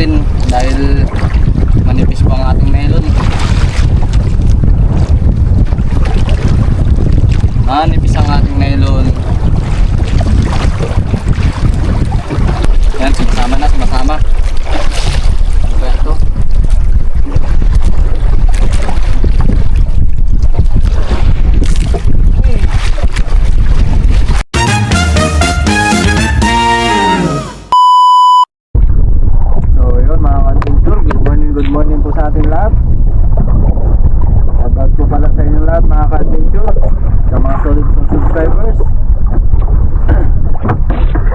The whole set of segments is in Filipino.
natin dahil manipis po ang ating melon. Manipis ang ating melon. Yan, sumasama na, sumasama. Pwesto. Good morning po sa ating lahat. Shoutout po pala sa inyong lahat mga ka-adventure, sa mga solid subscribers.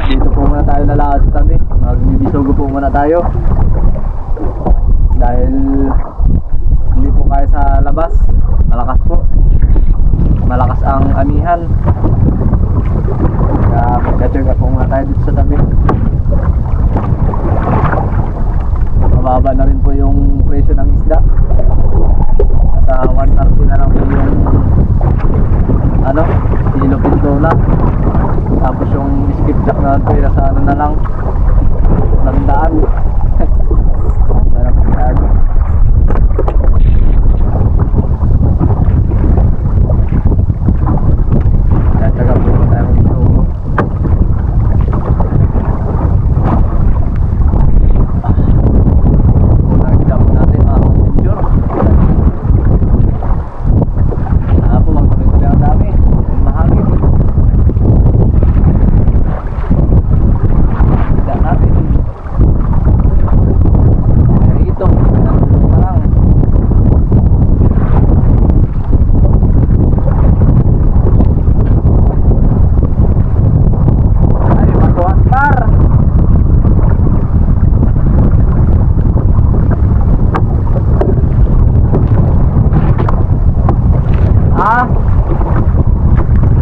Dito po muna tayo lalakad sa tabi. Magbibisugo po muna tayo dahil hindi po kaya sa labas. Malakas po, malakas ang amihan, kaya magka-check po muna tayo dito sa tabi. Mababa na rin po yung presyo ng isda. Nasa 130 na lang po yung kilo pintola. Tapos yung skipjack na ito nasa na lang 100. Wala po masyado. Tataga po tayo magsugo.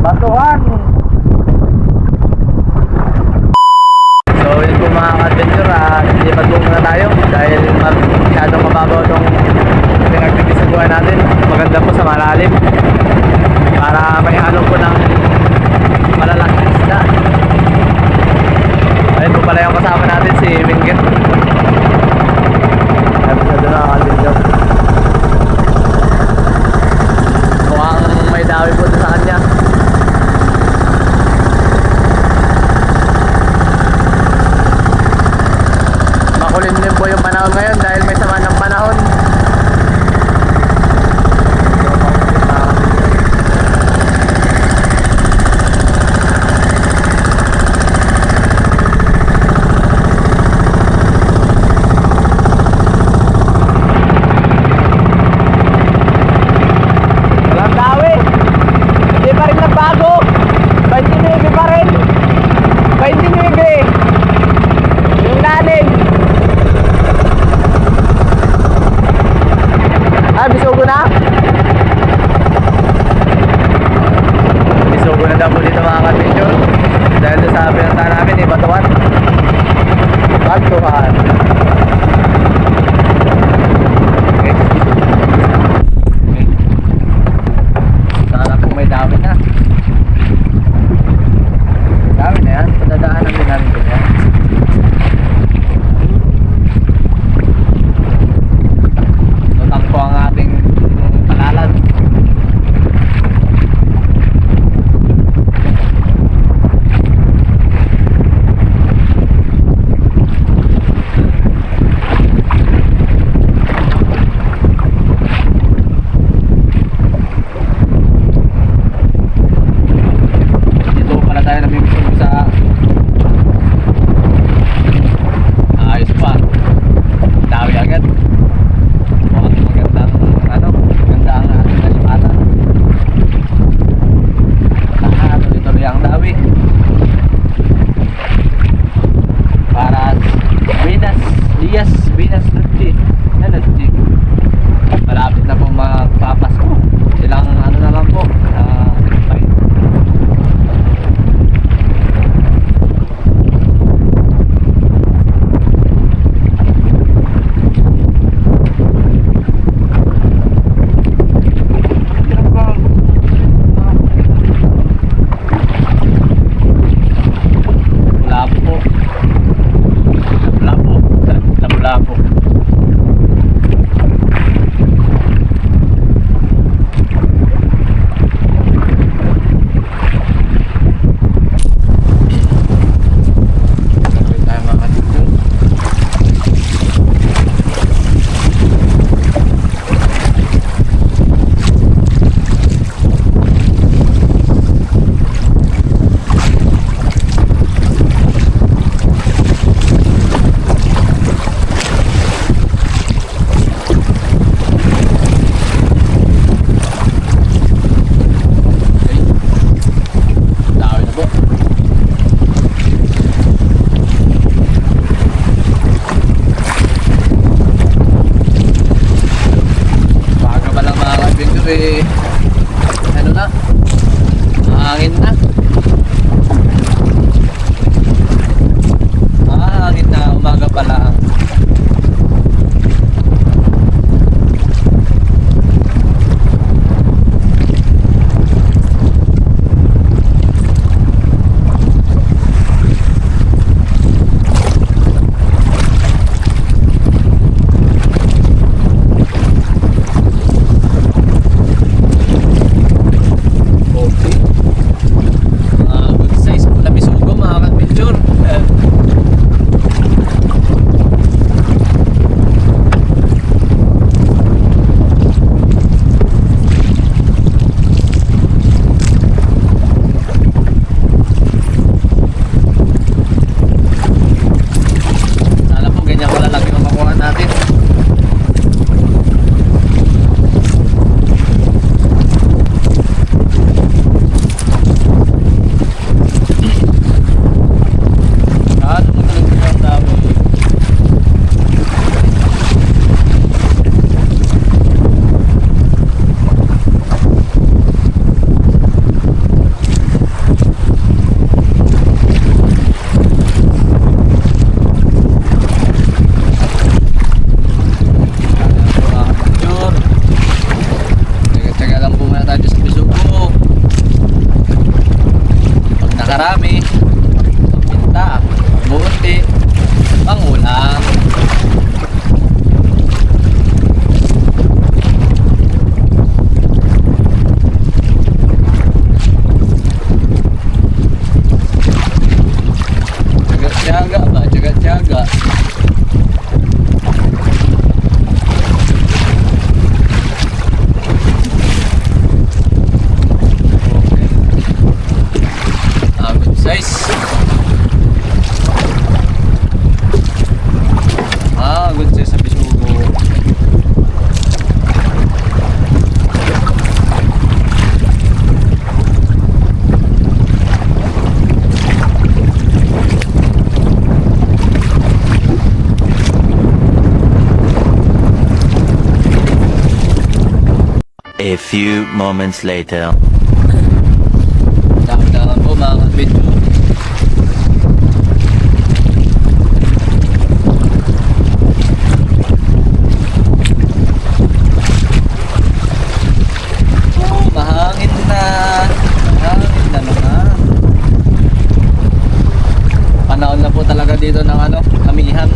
Batuhan. So yun po mga ka-adventure, lilipat po muna tayo dahil masyadong mababaw itong pinagpipisuguan natin. Maganda po sa malalim para may halo po ng malalaking isda. Ayun po pala yung kasama natin, si Wingit. Sabi sa doon mga ka-adventure, mukhang may dawi po sa kanya. Makulim din po yung panahon ngayon dahil may sama ng panahon. Walang dawi. Hindi pa rin nagbago. 29 pa rin. 29. Yung nanin. Bisugo na? Bisugo na daw po dito mga ka-adventure dahil sa pinuntahan namin Batuhan. Batuhan. Okay. Sana kung may dami na. Dami na yan. Padadaanan din namin din yan. Po ang ating palalan. A few moments later. Dahan-dahan po mga kabidyo. Oh, mahangin na. Mahangin na naman. Panahon na po talaga dito ng amihan.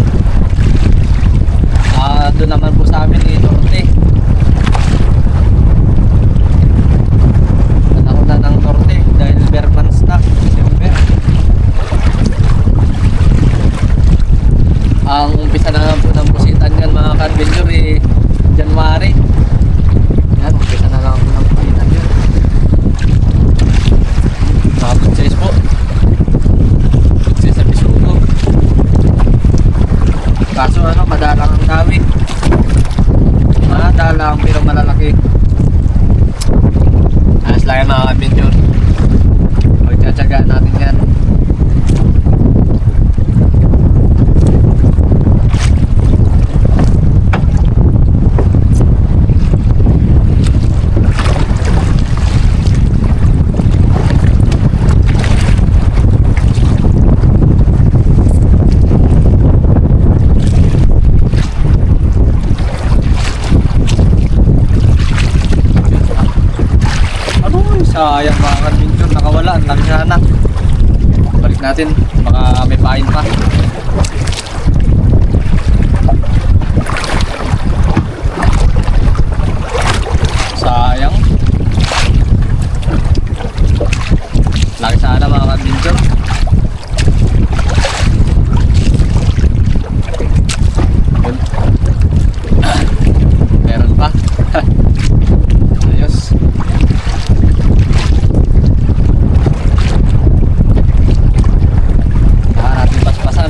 Doon naman po sa amin dito. Panahon na ng norte dahil Bermans na December. Ang umpisa na lang po ng pusitan yan mga ka-adventure January. Yan, umpisa na lang po ng pusitan yan. Mga purchase po. Purchase sa Bisugo. Kaso madalang ang dawi. Madalang pero malalaki. Ayos lang yan mga ka-adventure. Pagtsatsagaan natin yan. Sayang mga ka-adventure, nakawala. Ang laki sana. Balik natin, baka may pain pa. Sayang. Laki sana mga ka-adventure. Yun. Meron pa. Ayos.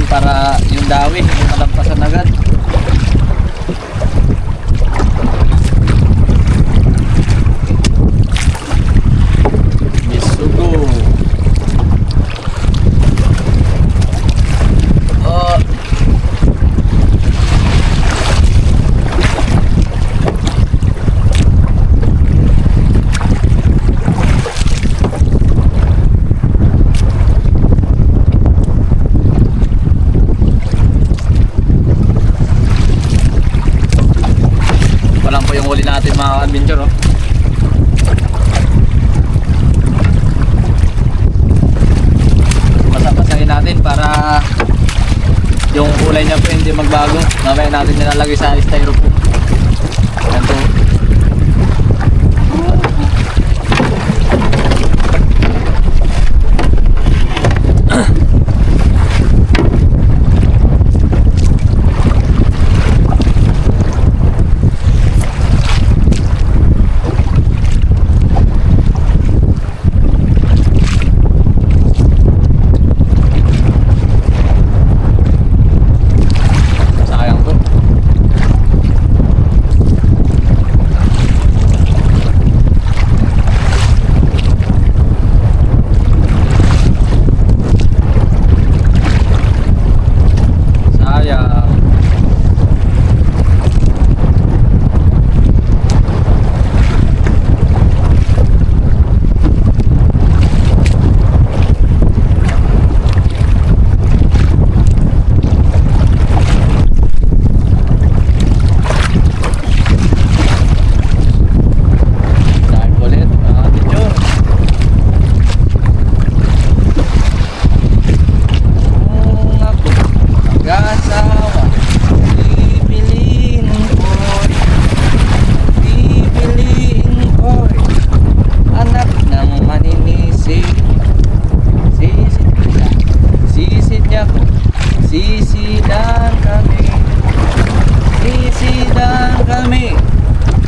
Para yung dawi hindi malampasan agad. Bisugo. Oh. Huli natin mga adventure Basa-basahin natin para yung kulay niya po hindi magbago. Mamaya natin nilalagay sa styrofoam. Yan po.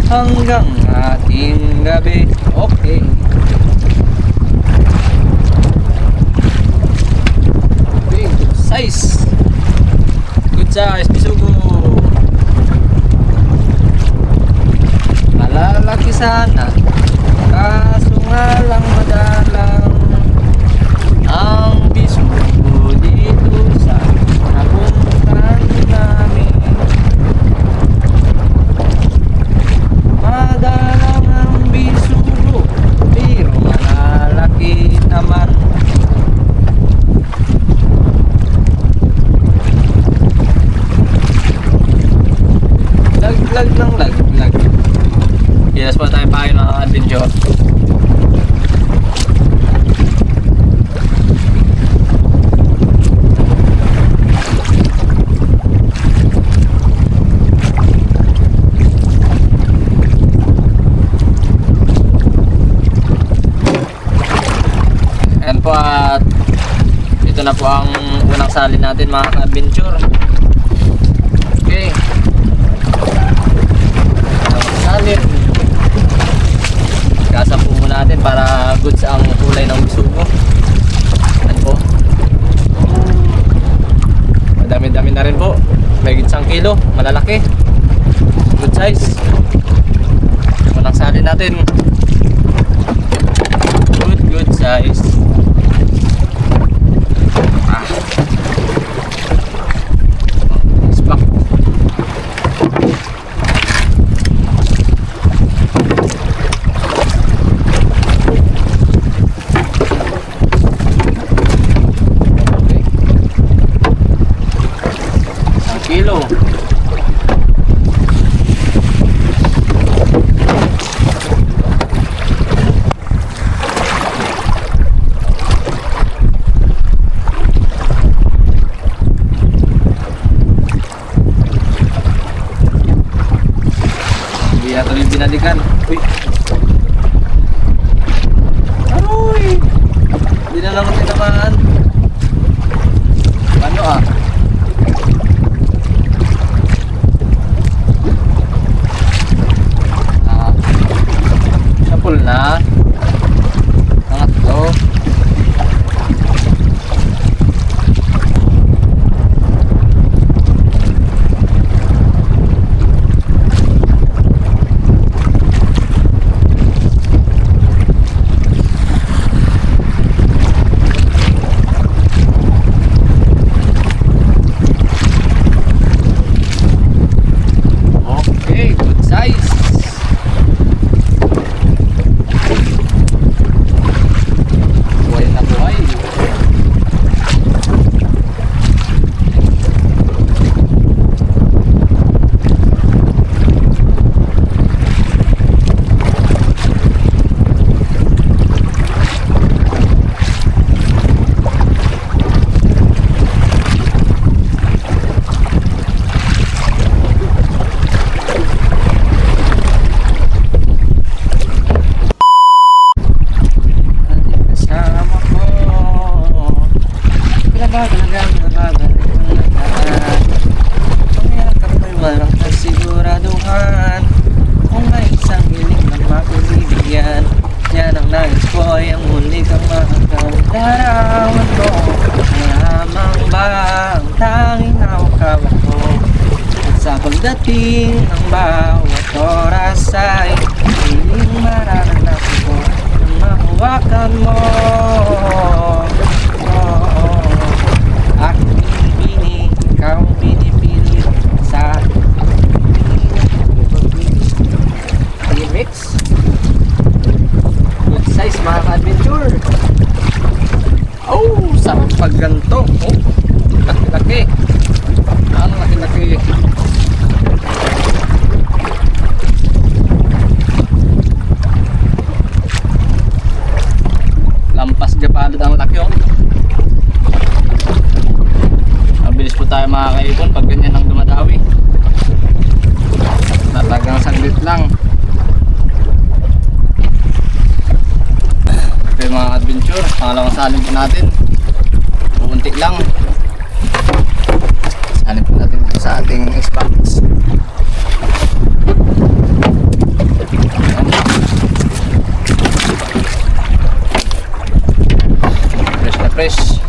hanggang ating gabi. Okay. Big size. Good size, Bisugo. Malalaki sana, kaso nga lang madalang ang Bisugo dito sa napuntahan namin. Madalang ang Pilas po tayo payo ng adventure. Ayan po at ito na po ang unang salin natin mga ka-adventure. Okay. Salin. Gasa po muna natin para goods ang kulay ng bisugo. Ayan po. Madami-dami na rin po. May 1 kilo. Malalaki. Good size. Unang salin natin. Good size. Spak. Okay. 1 kilo. Hindi natin yung binalikan. Uy! Aroy! Hindi na lang ako tinamaan. Ano ah? Napul na. Angat to. Okay, good size. Buhay na buhay. Kasama ko. Pinabagal. Pangyakan mo'y walang kasiguraduhan. Kung may isang hiling na mapibigyan, yan ang nais ko ay ang muli kang mahal. Larawan ko, lamang ba ang tanging hawak-hawak ko? At sa pagdating ng bawat oras ay hiling mararanasan ko ang mahawakan mo. Aking binibini, ikaw ang binibini sa mix. Good size mga ka-adventure. Oh, sarap pag ganito. Oh, laki-laki. Ang laki-laki. Lampas gapalad ang laki oh. Mabilis po tayo mga kaipon pag ganyan ang dumadawi. Talagang saglit lang. Okay mga adventure, pangalawang salin po natin. Pumuntik lang. Salin po natin dito sa ating Xbox. Fresh na fresh.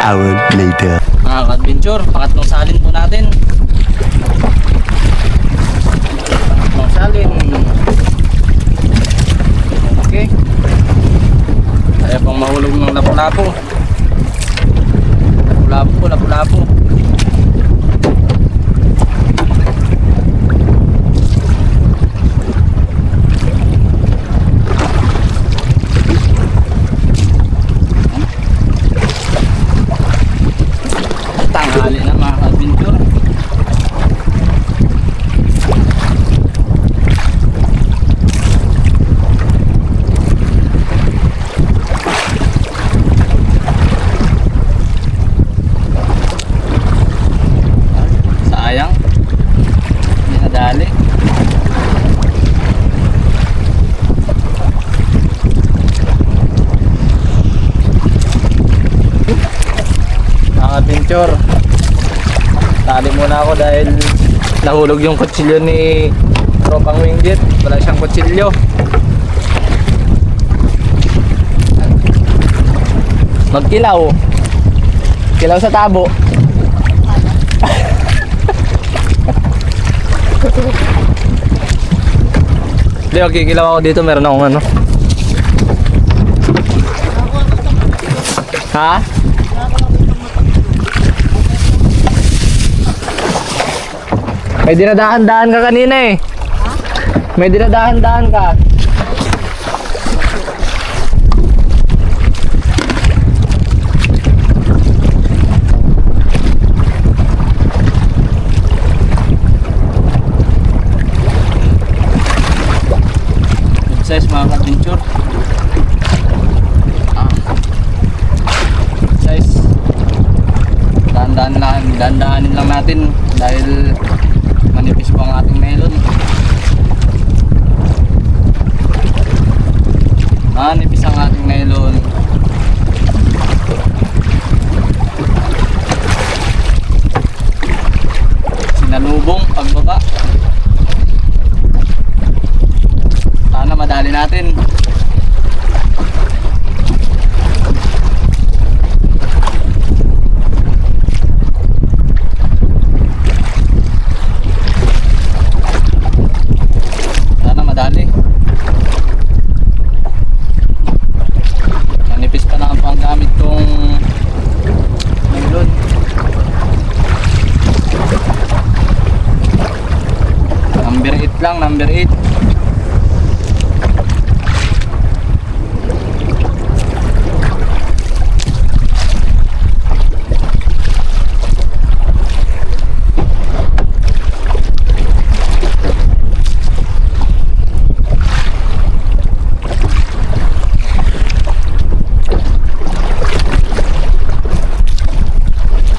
hour later. Mga ka-adventure, pangatlong salin po natin. Pangatlong salin. Okay. Kaya pang mahulog ng lapu-lapu. Lapu-lapu. Tanghali na mga ka-adventure. Sayang, hindi nadali. Mga adventure, tali muna ako dahil nahulog yung kutsilyo ni tropang Winggit. Wala siyang kutsilyo. Magkilaw. Kilaw sa tabo. Hindi, magkikilaw ako dito. Meron akong ano. Ha? May dinadahan-dahan ka kanina eh. May dinadahan-dahan ka. Good size mga ka-adventure. Good size. Dahan-dahanin lang natin dahil manipis po ang ating melon. Manipis ang ating melon. Sinalubong pagbaba. Sana madali natin. Manipis pa na ang panggamit kong melon. Number 8 lang, number 8.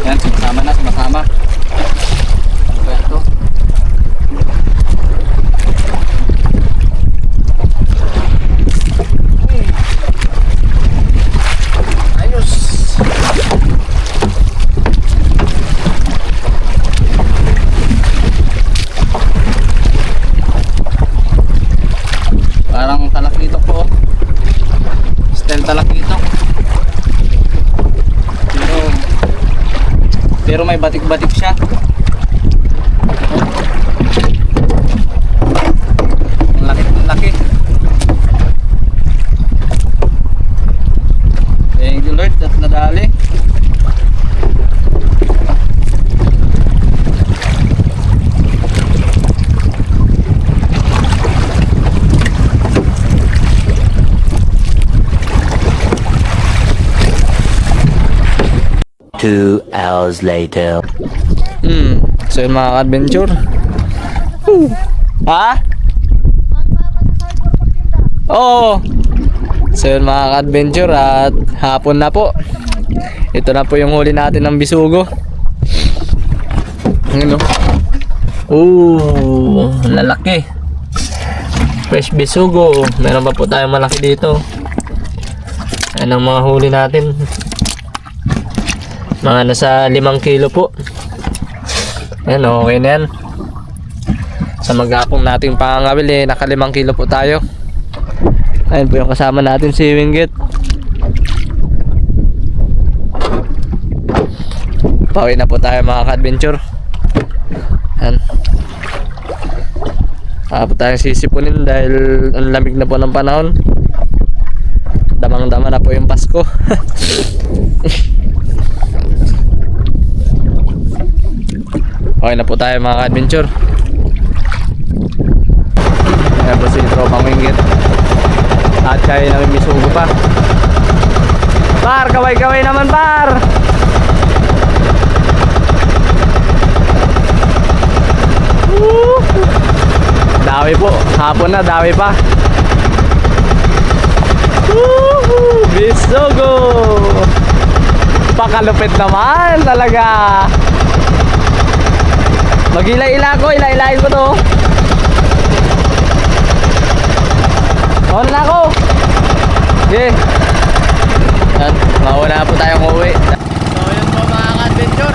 Yan, sumasama. Ano ba ito? Ayos! Parang talakitok po. Style talakitok. Pero may batik-batik siya. Ang laki. Thank you Lord at nadali. Two hours later. So yun mga ka-adventure. Ha? Oo. So yun mga ka-adventure at hapon na po. Ito na po yung huli natin ng bisugo. Ano? Lalaki. Fresh bisugo. Meron pa po tayong malaki dito. Yan ang mga huli natin. Mga nasa 5 kilo po. Ayan, okay na yan. Sa mag-apong nating pangangawil naka 5 kilo po tayo. Ayun po yung kasama natin si Winggit. Pauwi na po tayo mga ka-adventure. Yan. Po tayong sisipunin dahil ang lamig na po ng panahon. Damang-dama na po yung Pasko. Okay na po tayo mga ka-adventure. Ayan po si Tropang Winggit. At kaya namin misugo pa. Par, kaway-kaway naman par. Dawi po, hapon na, dawi pa. Bisugo. Pakalupit naman talaga. Mag-ila-ila ko, ila-ilain ko to. On na ako. Okay. Yan, mauna po tayong uwi. So yun po mga ka-adventure.